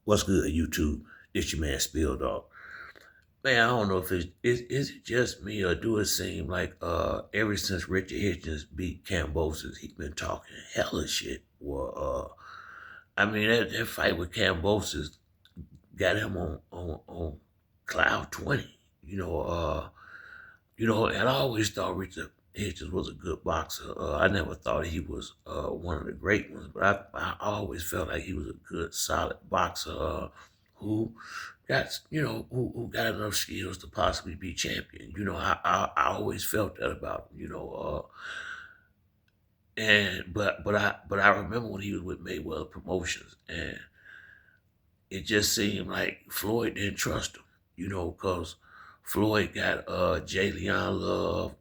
What's good, YouTube? It's your man Spill Dog. Man, I don't know if is it just me or do it seem like ever since Richard Hitchins beat Kambosis, he's been talking hella shit. Well, I mean that fight with Kambosis got him on cloud 20. And I always thought Richard Hitchens was a good boxer. I never thought he was one of the great ones, but I always felt like he was a good, solid boxer who who got enough skills to possibly be champion. I always felt that about him. And I remember when he was with Mayweather Promotions, and it just seemed like Floyd didn't trust him, because Floyd got Jay Leon Love,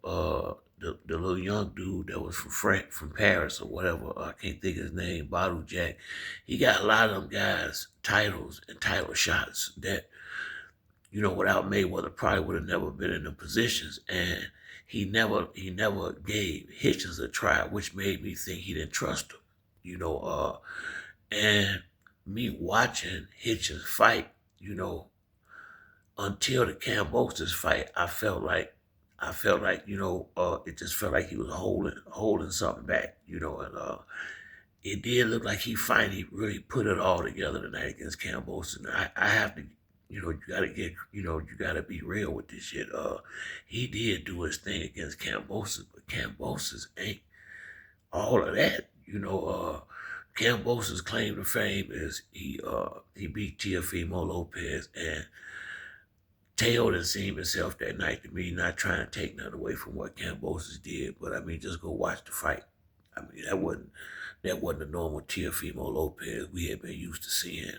the little young dude that was from Paris or whatever. I can't think of his name, Bottle Jack. He got a lot of them guys titles and title shots that, without Mayweather probably would have never been in the positions. And he never gave Hitchens a try, which made me think he didn't trust him. And me watching Hitchens fight, until the Kambosis fight, I felt like it just felt like he was holding something back, and it did look like he finally really put it all together tonight against Kambosis. And I have to, you gotta be real with this shit. He did do his thing against Kambosis, but Kambosis ain't all of that. Kambosis' claim to fame is he beat Teofimo Lopez, and Teo didn't seem himself that night to me, not trying to take nothing away from what Kambosis did, but I mean just go watch the fight. I mean that wasn't a normal Teofimo Lopez we had been used to seeing.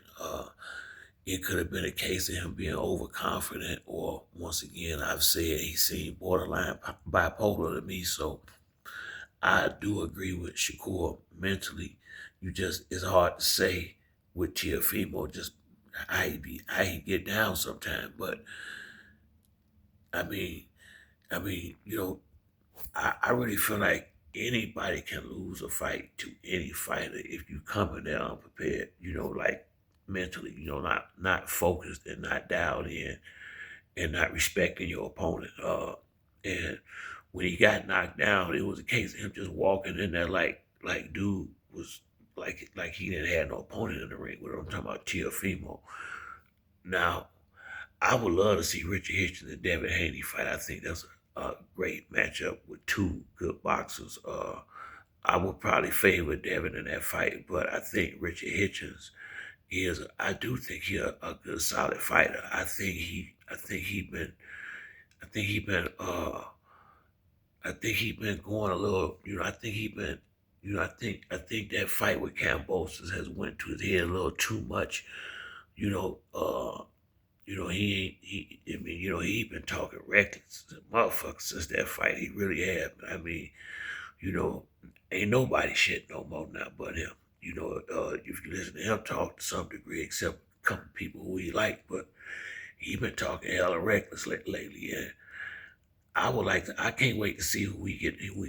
It could have been a case of him being overconfident, or once again, I've said he seemed borderline bipolar to me. So I do agree with Shakur mentally. It's hard to say with Teofimo just how he get down sometimes. But I mean, I really feel like anybody can lose a fight to any fighter if you come in there unprepared. Like mentally, not focused and not dialed in and not respecting your opponent. And when he got knocked down, it was a case of him just walking in there like dude was like he didn't have no opponent in the ring with him. I'm talking about Teofimo. Now, I would love to see Richard Hitchens and Devin Haney fight. I think that's a great matchup with two good boxers. I would probably favor Devin in that fight, but I think Richard Hitchens I do think he's a good solid fighter. I think he been going a little, I think that fight with Kambosos has went to his head a little too much, you know, uh, he been talking reckless as a motherfucker since that fight. He really have. I mean, you know, ain't nobody shit no more now but him. If you listen to him talk to some degree, except a couple people who he like, but he been talking hella reckless lately. And I can't wait to see who we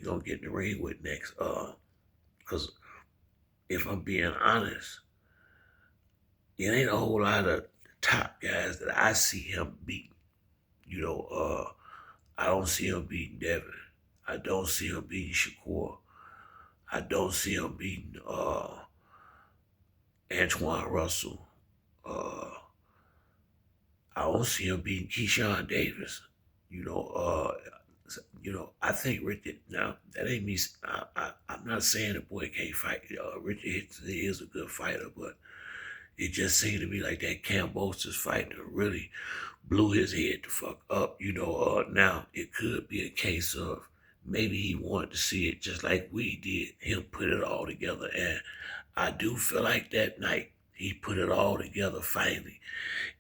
gonna get in the ring with next. Cause if I'm being honest, it ain't a whole lot of top guys that I see him beat. You know, I don't see him beating Devin. I don't see him beating Shakur. I don't see him beating Antoine Russell. Uh, I don't see him beating Keyshawn Davis. I think Richard. Now that ain't me. I'm not saying the boy can't fight. Richard Hitchens is a good fighter, but it just seemed to me like that Kambosos fight really blew his head the fuck up. Now it could be a case of maybe he wanted to see it just like we did, him put it all together. And I do feel like that night he put it all together finally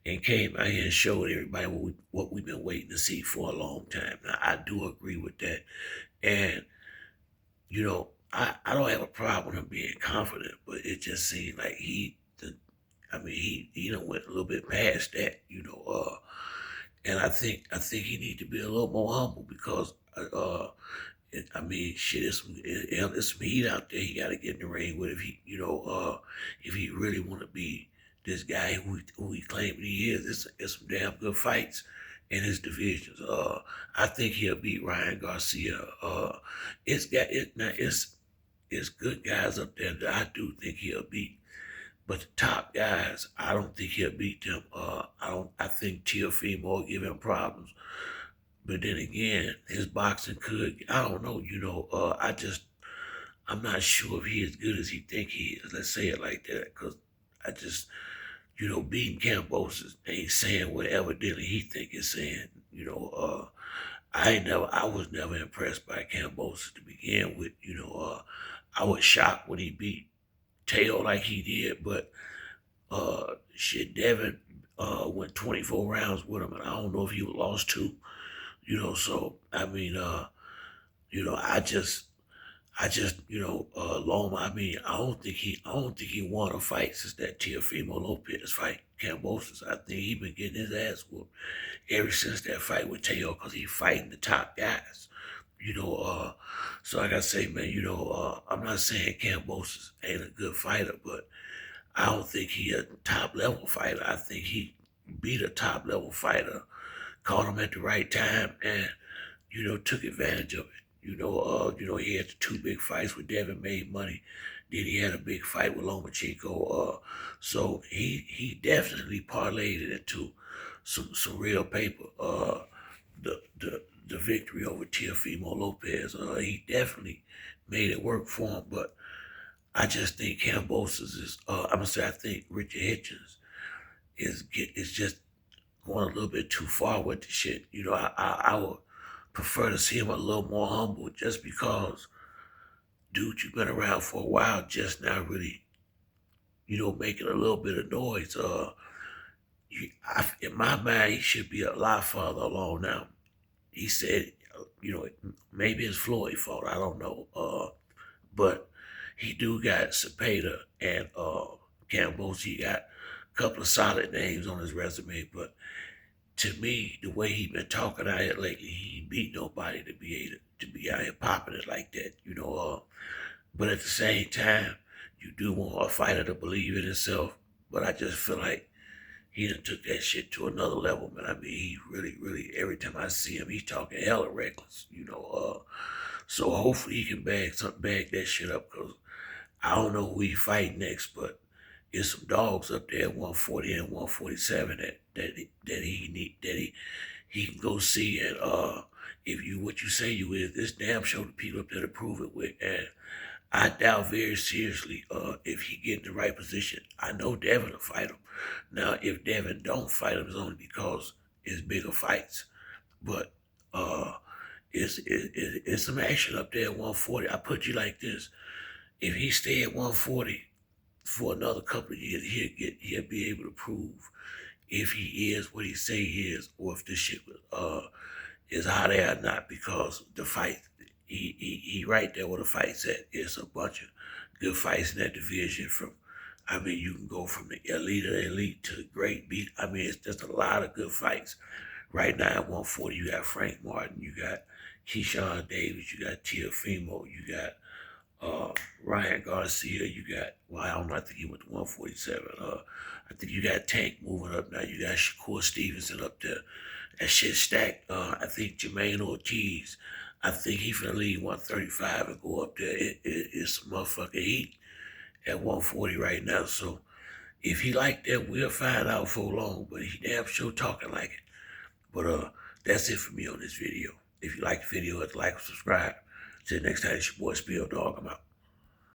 and came out here and showed everybody what we've been waiting to see for a long time. Now, I do agree with that. And, I don't have a problem with him being confident, but it just seemed like he done went a little bit past that, and I think he need to be a little more humble because shit, it's some heat out there. He got to get in the ring with if he really want to be this guy who he claimed he is. It's some damn good fights in his divisions. I think he'll beat Ryan Garcia. It's good guys up there that I do think he'll beat. But the top guys, I don't think he'll beat them. I think Teofimo will give him problems. But then again, his boxing could. I don't know. I'm not sure if he's as good as he think he is. Let's say it like that, because I just, beating Kambosis ain't saying what evidently he think it's saying. I was never impressed by Kambosis to begin with. I was shocked when he beat Teo like he did, but Devin went 24 rounds with him, and I don't know if he lost two. So I mean, Loma. I don't think he won a fight since that Teofimo Lopez fight, Kambosis. I think he been getting his ass whooped ever since that fight with Teo, because he fighting the top guys. So like I say, man, I'm not saying Kambosis ain't a good fighter, but I don't think he a top level fighter. I think he beat a top level fighter, caught him at the right time, and took advantage of it. He had the two big fights with Devin, made money. Then he had a big fight with Lomachenko. So he definitely parlayed it into some real paper. The victory over Teofimo Lopez. He definitely made it work for him. But I just think Kambosis is. I think Richard Hitchins is just going a little bit too far with the shit. I would prefer to see him a little more humble, just because, dude, you've been around for a while, just now really, making a little bit of noise. In my mind, he should be a lot farther along now. He said, maybe it's Floyd's fault, I don't know. But he do got Cepeda and Kambosis. He got a couple of solid names on his resume, but to me, the way he been talking out here lately, he ain't beat nobody to be out here popping it like that, But at the same time, you do want a fighter to believe in himself. But I just feel like he done took that shit to another level, man. He really, really, every time I see him, he's talking hella reckless, So hopefully he can bag that shit up, because I don't know who he fight next, but there's some dogs up there at 140 and 147 that he can go see. And if you what you say you is, this damn show the people up there to prove it with. And I doubt very seriously if he get in the right position. I know Devin will fight him. Now, if Devin don't fight him, it's only because it's bigger fights. But it's some action up there at 140. I put you like this: if he stay at 140 for another couple of years, he'll be able to prove if he is what he say he is, or if this shit is hot air or not. Because the fight, he right there where the fight's at. It's a bunch of good fights in that division. You can go from the elite of the elite to the great beat. It's just a lot of good fights. Right now at 140, you got Frank Martin, you got Keyshawn Davis, you got Teofimo, you got Ryan Garcia, I don't know, I think he went to 147. I think you got Tank moving up now. You got Shakur Stevenson up there. That shit stacked. I think Jermaine Ortiz, I think he finna leave 135 and go up there. It's some motherfucking heat at 140 right now. So if he like that, we'll find out for long. But he damn sure talking like it. But that's it for me on this video. If you like the video, hit like and subscribe. Till next time, it's your boy Spill Dog. I'm out.